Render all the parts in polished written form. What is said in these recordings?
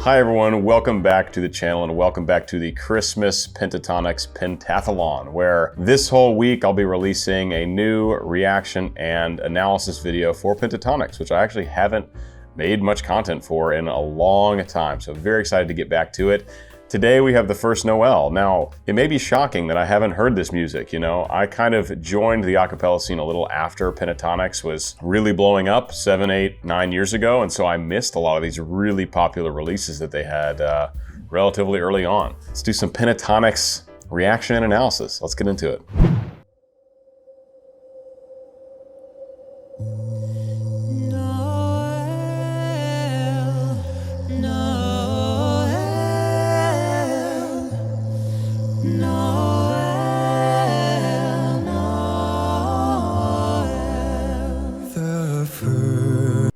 Hi everyone, welcome back to the channel and welcome back to the Christmas Pentatonix Pentathlon, where this whole week I'll be releasing a new reaction and analysis video for Pentatonix, which I actually haven't made much content for in a long time. So very excited to get back to it. Today we have the First Noel. Now, it may be shocking that I haven't heard this music, you know. I kind of joined the a cappella scene a little after Pentatonix was really blowing up 7, 8, 9 years ago, and so I missed a lot of these really popular releases that they had relatively early on. Let's do some Pentatonix reaction and analysis. Let's get into it.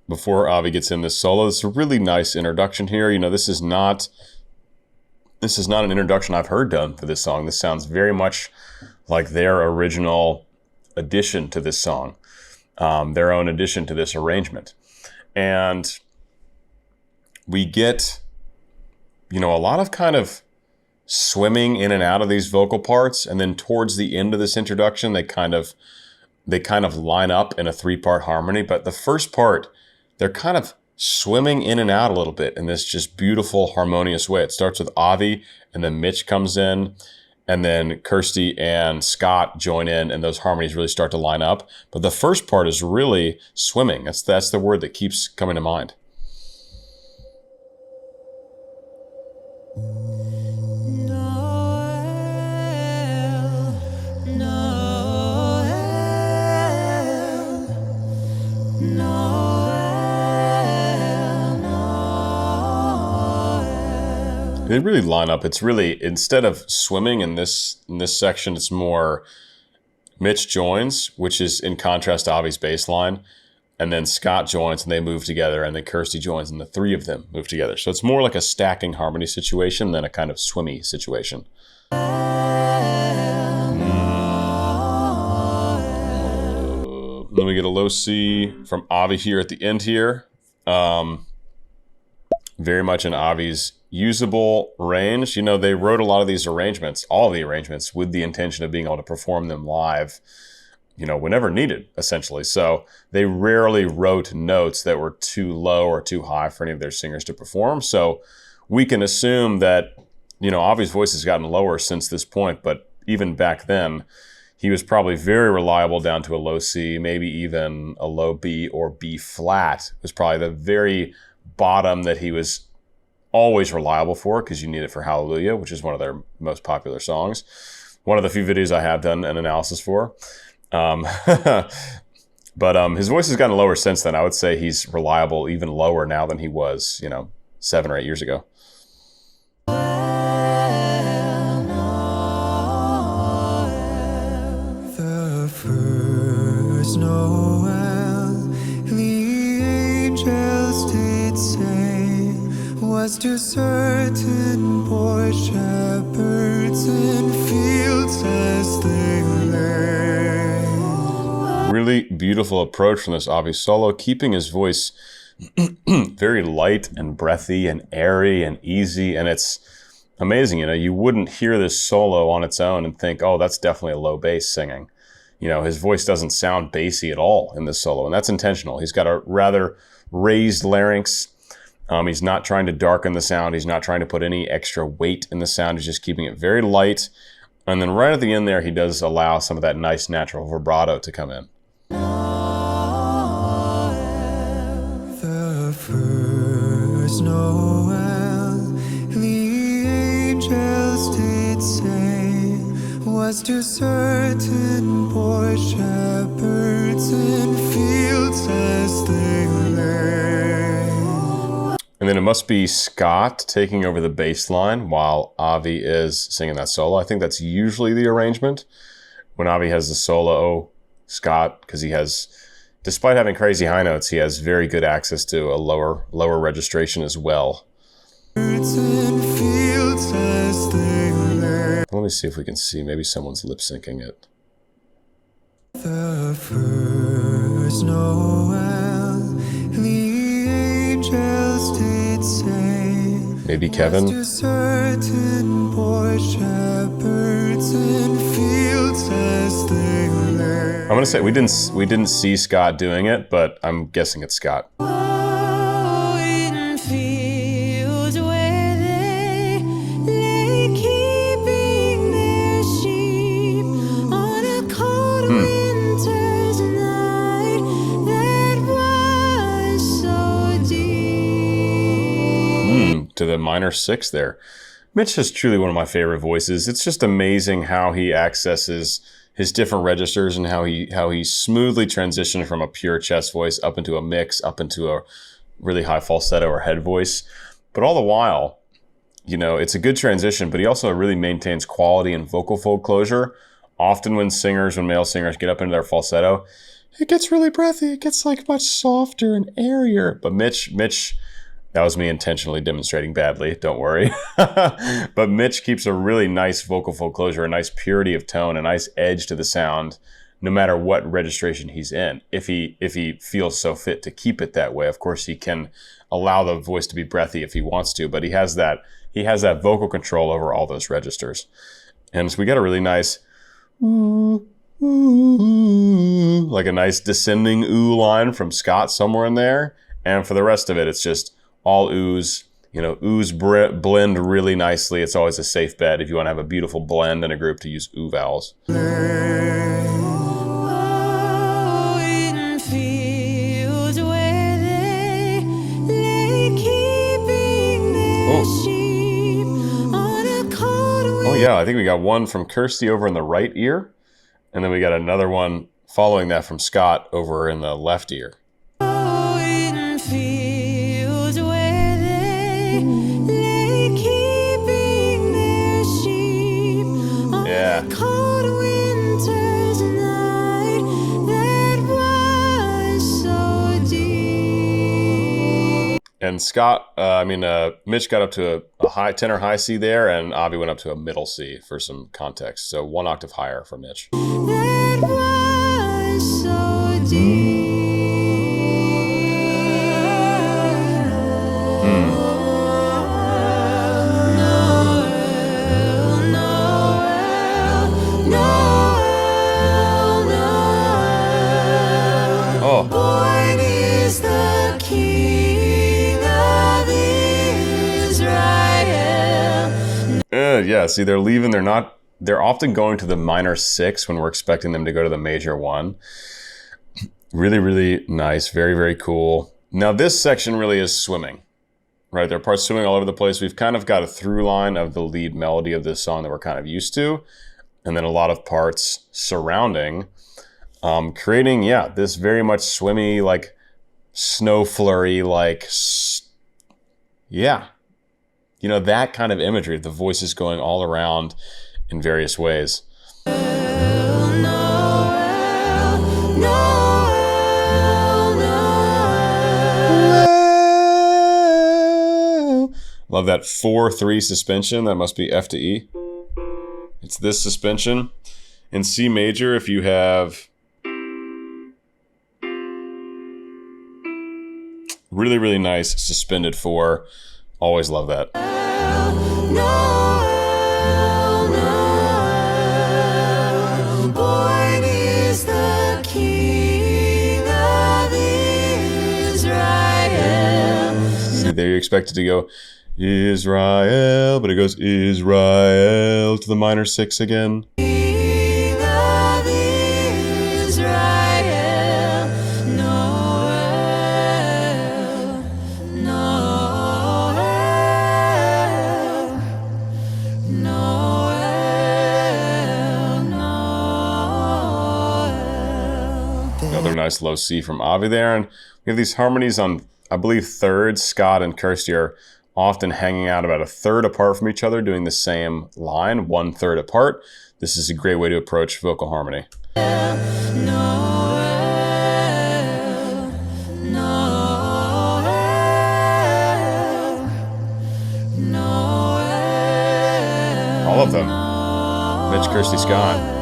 Before Avi gets in this solo, this is a really nice introduction here. You know, this is not an introduction I've heard done for this song. This sounds very much like their original addition to this song, their own addition to this arrangement. And we get, you know, a lot of kind of swimming in and out of these vocal parts, and then towards the end of this introduction, they kind of line up in a 3-part harmony. But the first part, they're kind of swimming in and out a little bit in this just beautiful, harmonious way. It starts with Avi, and then Mitch comes in, and then Kirsty and Scott join in, and those harmonies really start to line up. But the first part is really swimming. That's the word that keeps coming to mind. They really line up. It's really, instead of swimming in this section, it's more Mitch joins, which is in contrast to Avi's bass line, and then Scott joins and they move together, and then Kirsty joins and the three of them move together. So it's more like a stacking harmony situation than a kind of swimmy situation. Then we get a low C from Avi here at the end here. Very much in Avi's usable range. You know, they wrote a lot of these arrangements, all of the arrangements, with the intention of being able to perform them live, you know, whenever needed, essentially. So they rarely wrote notes that were too low or too high for any of their singers to perform. So we can assume that, you know, Avi's voice has gotten lower since this point, but even back then, he was probably very reliable down to a low C, maybe even a low B or B flat. It was probably the very bottom that he was always reliable for, because you need it for Hallelujah, which is one of their most popular songs. One of the few videos I have done an analysis for. But his voice has gotten lower since then. I would say he's reliable even lower now than he was, you know, 7 or 8 years ago. The first Noel, the angels did say, was to certain poor shepherds in fields as they lay. Really beautiful approach from this Avi solo, keeping his voice very light and breathy and airy and easy, and it's amazing. You know, you wouldn't hear this solo on its own and think, oh, that's definitely a low bass singing. You know, his voice doesn't sound bassy at all in this solo, and that's intentional. He's got a rather raised larynx. He's not trying to darken the sound. He's not trying to put any extra weight in the sound. He's just keeping it very light. And then right at the end there, he does allow some of that nice natural vibrato to come in. The first Noel, the angels did say, was to certain poor shepherds in fields as they lay. And then it must be Scott taking over the bass line while Avi is singing that solo. I think that's usually the arrangement. When Avi has the solo, Scott, because he has, despite having crazy high notes, he has very good access to a lower registration as well. Let me see if we can see. Maybe someone's lip syncing it. The first Noel, the angels did say, Maybe Kevin. To certain poor shepherds in fields as they lay. I'm gonna say we didn't see Scott doing it, but I'm guessing it's Scott. Oh, in fields where they lay keeping their sheep on a cold winter's night that was so deep. To the minor 6 there. Mitch is truly one of my favorite voices. It's just amazing how he accesses his different registers and how he smoothly transitioned from a pure chest voice up into a mix, up into a really high falsetto or head voice. But all the while, you know, it's a good transition, but he also really maintains quality and vocal fold closure. Often when male singers get up into their falsetto, it gets really breathy. It gets like much softer and airier. But Mitch, that was me intentionally demonstrating badly, don't worry. But Mitch keeps a really nice vocal fold closure, a nice purity of tone, a nice edge to the sound, no matter what registration he's in. If he feels so fit to keep it that way, of course he can allow the voice to be breathy if he wants to, but he has that vocal control over all those registers. And so we got a really nice ooh, ooh, like a nice descending ooh line from Scott somewhere in there. And for the rest of it, it's just all oohs. You know, oohs blend really nicely. It's always a safe bet if you want to have a beautiful blend in a group to use ooh vowels. Oh, in fields where they lay keeping their sheep on a cold Oh yeah, I think we got one from Kirsty over in the right ear, and then we got another one following that from Scott over in the left ear. Oh, in fields where they lay keeping their sheep on a cold winter's night that was so deep. And Mitch got up to a high tenor high C there, and Avi went up to a middle C for some context. So 1 octave higher for Mitch. That was so deep. Born is the King of Israel. Yeah, see, they're often going to the minor 6 when we're expecting them to go to the major 1. Really, really nice. Very, very cool. Now, this section really is swimming, right? There are parts swimming all over the place. We've kind of got a through line of the lead melody of this song that we're kind of used to, and then a lot of parts surrounding, creating, this very much swimmy, like snow flurry, like, you know, that kind of imagery, the voices going all around in various ways. Love that 4-3 suspension. That must be F to E. It's this suspension. In C major, if you have really, really nice suspended 4, always love that. Born is the King of Israel. See, there you expect it to go Israel, but it goes Israel to the minor 6 again. King of Israel, Noel, Noel, Noel, Noel. Another nice low C from Avi there. And we have these harmonies on, I believe, thirds. Scott and Kirsty are often hanging out about a third apart from each other, doing the same line, 1/3 apart. This is a great way to approach vocal harmony. Noel, Noel, Noel. All of them. Mitch, Kirsty, Scott.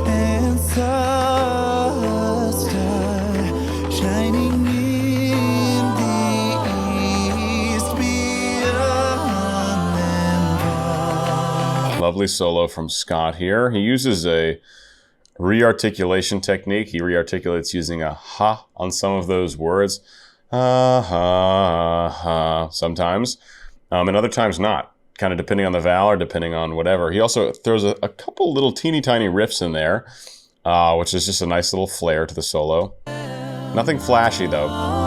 And saw a star shining lovely solo from Scott here. He uses a rearticulation technique. He rearticulates using a ha on some of those words. Ha, ha, ha, sometimes. And other times not. Kind of depending on the vowel or depending on whatever. He also throws a couple little teeny tiny riffs in there, which is just a nice little flair to the solo. Nothing flashy though.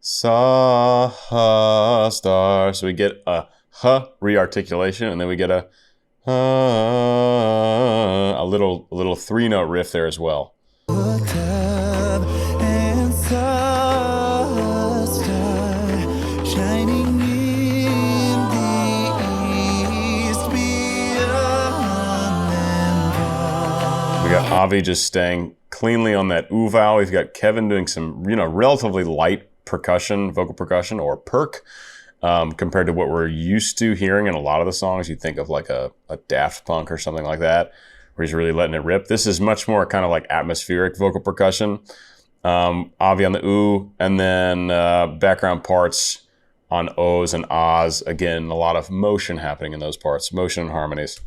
Saw a star. So we get a huh rearticulation, and then we get a little 3-note riff there as well. We got Avi just staying cleanly on that ooh vowel. We've got Kevin doing some, relatively light percussion, vocal percussion, or perk, compared to what we're used to hearing in a lot of the songs. You'd think of like a Daft Punk or something like that, where he's really letting it rip. This is much more kind of like atmospheric vocal percussion. Avi on the ooh, and then background parts on ohs and ahs. Again, a lot of motion happening in those parts, motion and harmonies.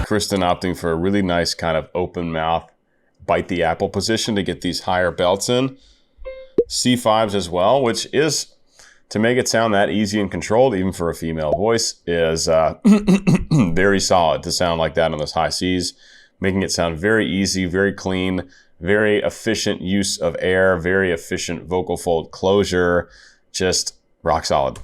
Kristen opting for a really nice kind of open mouth, bite the apple position to get these higher belts in. C5s as well, which is, to make it sound that easy and controlled, even for a female voice, is very solid to sound like that on those high Cs, making it sound very easy, very clean, very efficient use of air, very efficient vocal fold closure, just rock solid.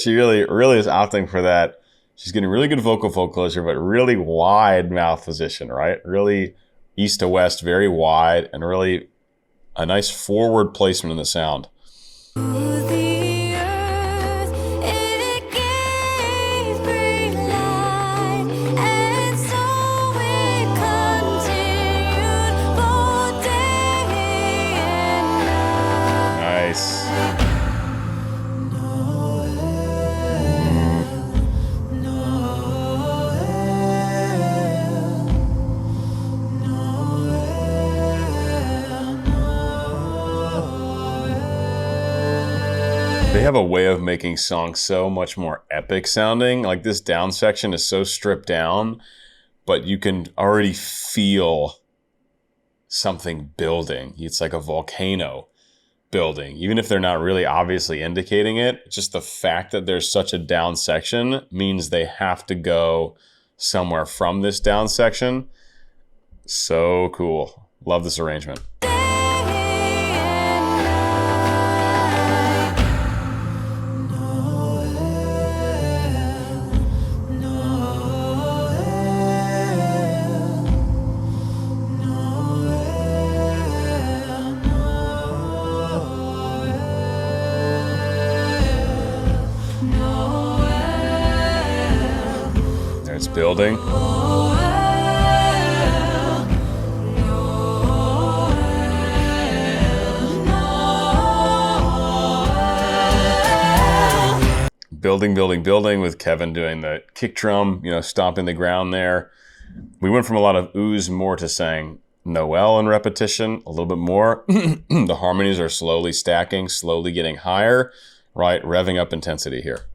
She really is opting for that. She's getting really good vocal fold closure, but really wide mouth position, right? Really east to west, very wide, and really a nice forward placement in the sound. Nice. They have a way of making songs so much more epic sounding. Like this down section is so stripped down, but you can already feel something building. It's like a volcano building. Even if they're not really obviously indicating it, just the fact that there's such a down section means they have to go somewhere from this down section. So cool. Love this arrangement. It's building. Building with Kevin doing the kick drum, stomping the ground there. We went from a lot of oohs more to saying Noel in repetition, a little bit more. The harmonies are slowly stacking, slowly getting higher, right? Revving up intensity here.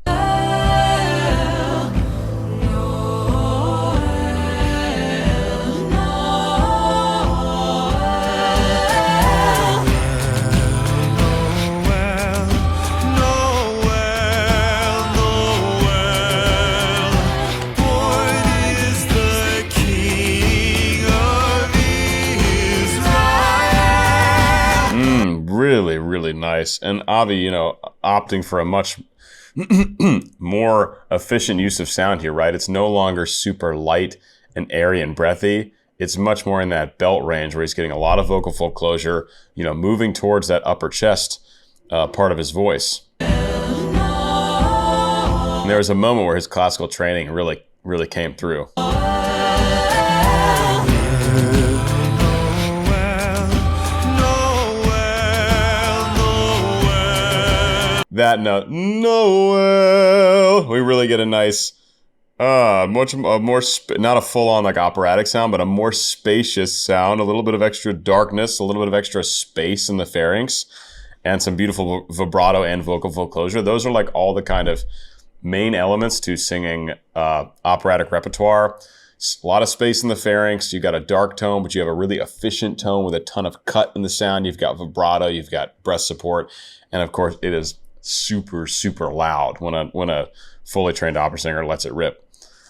Really nice. And Avi, opting for a much more efficient use of sound here, right? It's no longer super light and airy and breathy. It's much more in that belt range where he's getting a lot of vocal fold closure, you know, moving towards that upper chest part of his voice. And there was a moment where his classical training really came through. That note, Noel, we really get a nice, not a full-on like operatic sound, but a more spacious sound, a little bit of extra darkness, a little bit of extra space in the pharynx, and some beautiful vibrato and vocal fold closure. Those are like all the kind of main elements to singing operatic repertoire. A lot of space in the pharynx. You got a dark tone, but you have a really efficient tone with a ton of cut in the sound. You've got vibrato, you've got breath support, and of course it is super, super loud when a fully trained opera singer lets it rip.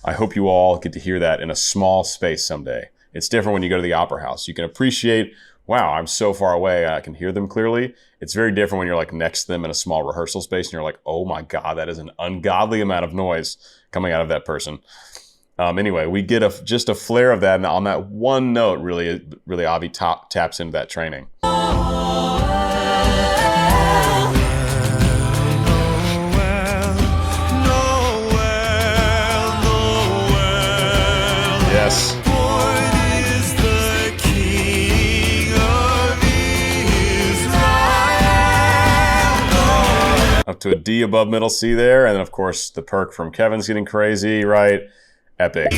I hope you all get to hear that in a small space someday. It's different when you go to the opera house. You can appreciate, wow, I'm so far away, I can hear them clearly. It's very different when you're like next to them in a small rehearsal space and you're like, oh my God, that is an ungodly amount of noise coming out of that person. Anyway, we get just a flare of that, and on that one note, really Avi taps into that training. Yes. Up to a D above middle C there, and then of course the perk from Kevin's getting crazy, right? Epic.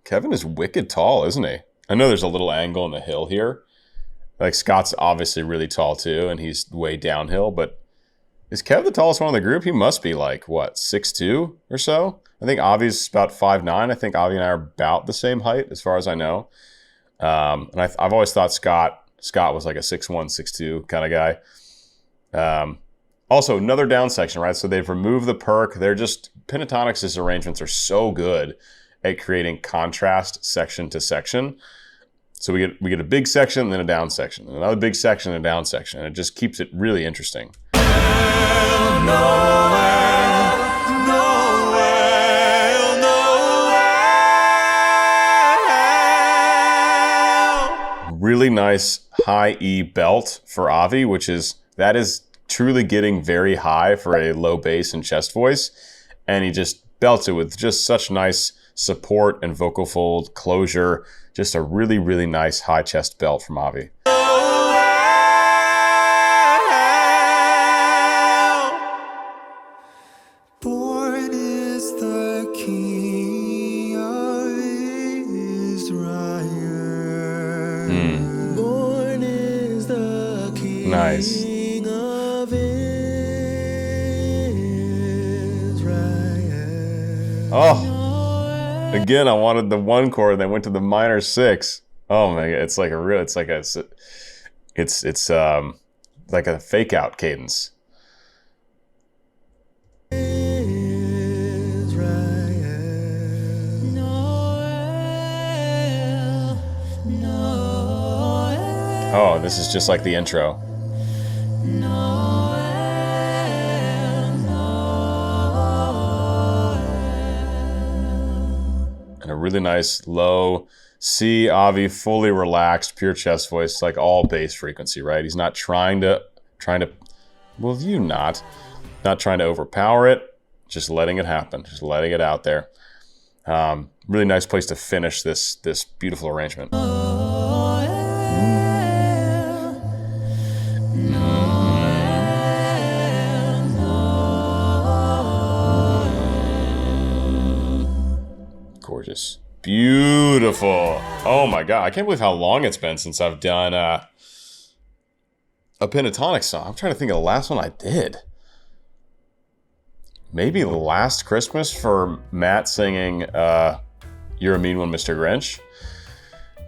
Kevin is wicked tall, isn't he? I know there's a little angle in the hill here. Like Scott's obviously really tall too, and he's way downhill, but is Kev the tallest one in the group? He must be like, what, 6'2" or so? I think Avi's about 5'9". I think Avi and I are about the same height as far as I know. And I've always thought Scott was like a 6'1", 6'2" kind of guy. Also, another down section, right? So they've removed the perk. Pentatonix's arrangements are so good at creating contrast section to section. So we get a big section, and then a down section, and another big section, and a down section, and it just keeps it really interesting. Really nice high E belt for Avi, that is truly getting very high for a low bass and chest voice, and he just belts it with just such nice support and vocal fold closure. Just a really, really nice high chest belt from Avi. Born is the King of Israel. Born is the King Nice. of Israel. Oh. Again, I wanted the one chord, and then went to the minor 6. Oh my God, it's like a fake out cadence. Oh, this is just like the intro. And a really nice low C. Avi, fully relaxed, pure chest voice, like all bass frequency, right? He's not trying to, well, not trying to overpower it, just letting it happen, just letting it out there. Really nice place to finish this beautiful arrangement. Gorgeous. Beautiful. Oh my God. I can't believe how long it's been since I've done a Pentatonix song. I'm trying to think of the last one I did. Maybe last Christmas for Matt singing You're a Mean One, Mr. Grinch.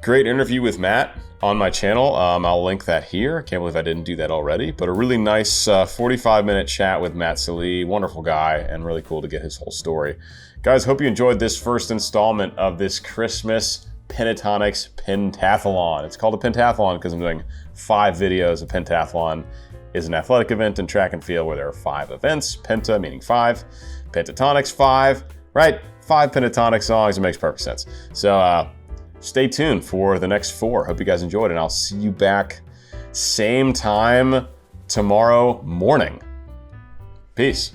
Great interview with Matt on my channel. I'll link that here. I can't believe I didn't do that already. But a really nice 45-minute chat with Matt Sallee. Wonderful guy, and really cool to get his whole story. Guys, hope you enjoyed this first installment of this Christmas Pentatonix Pentathlon. It's called a Pentathlon because I'm doing 5 videos of Pentathlon is an athletic event in track and field where there are 5 events. Penta meaning 5. Pentatonix 5. Right? 5 pentatonic songs. It makes perfect sense. So stay tuned for the next 4. Hope you guys enjoyed, and I'll see you back same time tomorrow morning. Peace.